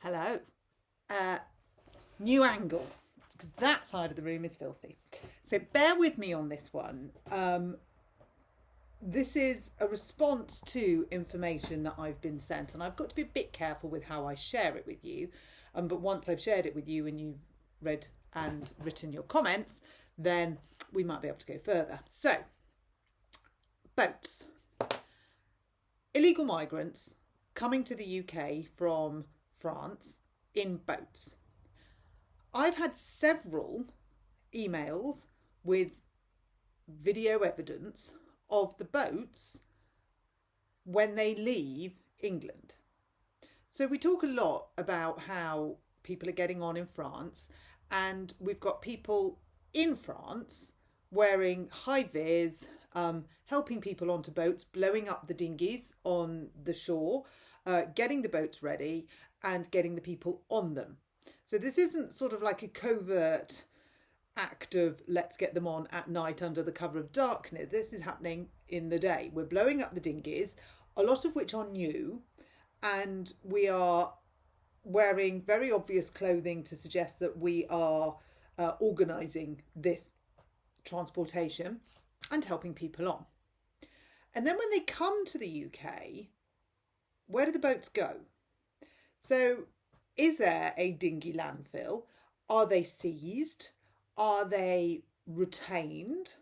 Hello. Uh, New angle. That side of the room is filthy. So bear with me on this one. This is a response to information that I've been sent, and I've got to be a bit careful with how I share it with you. But once I've shared it with you and you've read and written your comments, then we might be able to go further. So, boats. Illegal migrants coming to the UK from France in boats. I've had several emails with video evidence of the boats when they leave England. So we talk a lot about how people are getting on in France, and we've got people in France wearing high vis, helping people onto boats, blowing up the dinghies on the shore, getting the boats ready and getting the people on them. So this isn't sort of like a covert act of let's get them on at night under the cover of darkness. This is happening in the day. We're blowing up the dinghies, a lot of which are new, and we are wearing very obvious clothing to suggest that we are organising this transportation and helping people on. And then when they come to the UK, where do the boats go? So is there a dinghy landfill? Are they seized? Are they retained?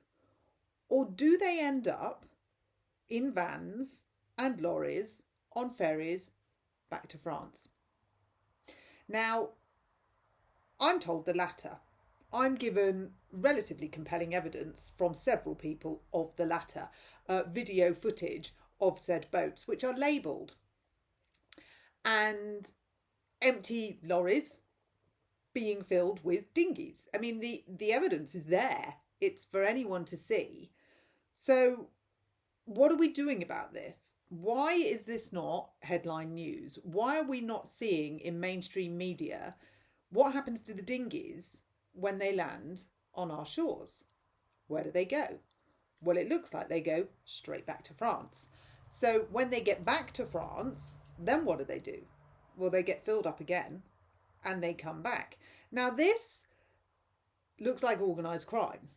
Or do they end up in vans and lorries on ferries back to France? Now, I'm told the latter. I'm given relatively compelling evidence from several people of the latter, video footage of said boats, which are labelled, and empty lorries being filled with dinghies. I mean, the evidence is there. It's for anyone to see. So what are we doing about this? Why is this not headline news? Why are we not seeing in mainstream media what happens to the dinghies when they land on our shores? Where do they go? Well, it looks like they go straight back to France. So when they get back to France, then what do? Well, they get filled up again and they come back. Now, this looks like organised crime.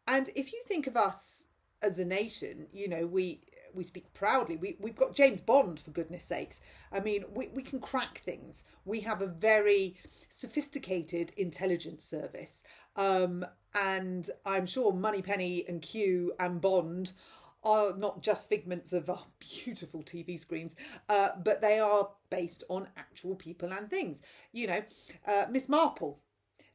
And if you think of us as a nation, you know, we speak proudly. We've got James Bond, for goodness sakes. I mean, we can crack things. We have a very sophisticated intelligence service. And I'm sure Moneypenny and Q and Bond are not just figments of our beautiful TV screens, but they are based on actual people and things. You know, Miss Marple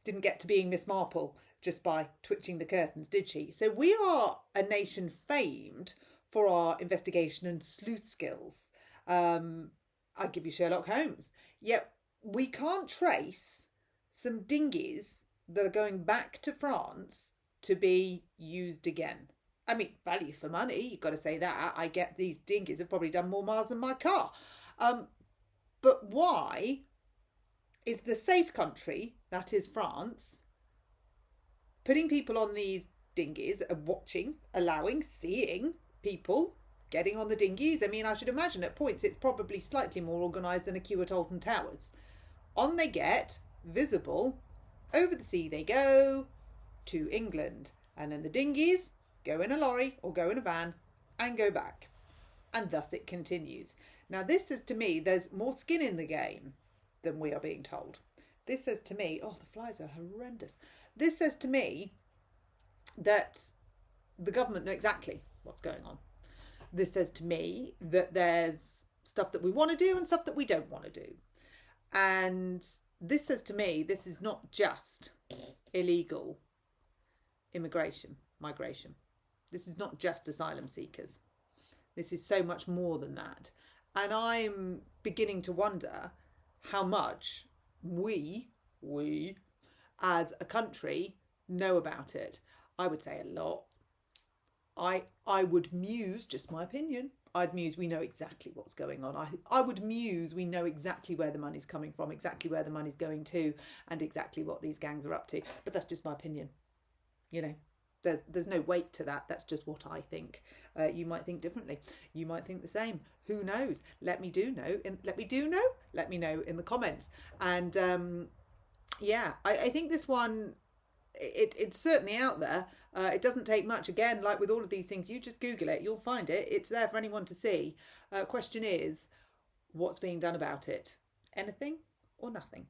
didn't get to being Miss Marple just by twitching the curtains, did she? So we are a nation famed for our investigation and sleuth skills. I give you Sherlock Holmes. Yet we can't trace some dinghies that are going back to France to be used again. I mean, value for money, you've got to say that. I get these dinghies have probably done more miles than my car. But why is the safe country, that is France, putting people on these dinghies and watching, allowing, seeing people getting on the dinghies? I mean, I should imagine at points it's probably slightly more organised than a queue at Alton Towers. On they get, visible, over the sea they go to England. And then the dinghies go in a lorry or go in a van and go back. And thus it continues. Now, this says to me there's more skin in the game than we are being told. This says to me, oh, the flies are horrendous. This says to me that the government know exactly what's going on. This says to me that there's stuff that we want to do and stuff that we don't want to do. And this says to me this is not just illegal migration. This is not just asylum seekers. This is so much more than that. And I'm beginning to wonder how much we as a country know about it. I would say a lot. I would muse, just my opinion, I'd muse we know exactly what's going on. I would muse we know exactly where the money's coming from, exactly where the money's going to, and exactly what these gangs are up to. But that's just my opinion, you know. there's no weight to that. That's just what I think. You might think differently. You might think the same. Who knows? Let me know in the comments. And yeah, I think this one, it's certainly out there. It doesn't take much. Again, like with all of these things, you just Google it, you'll find it. It's there for anyone to see. Question is, what's being done about it? Anything or nothing?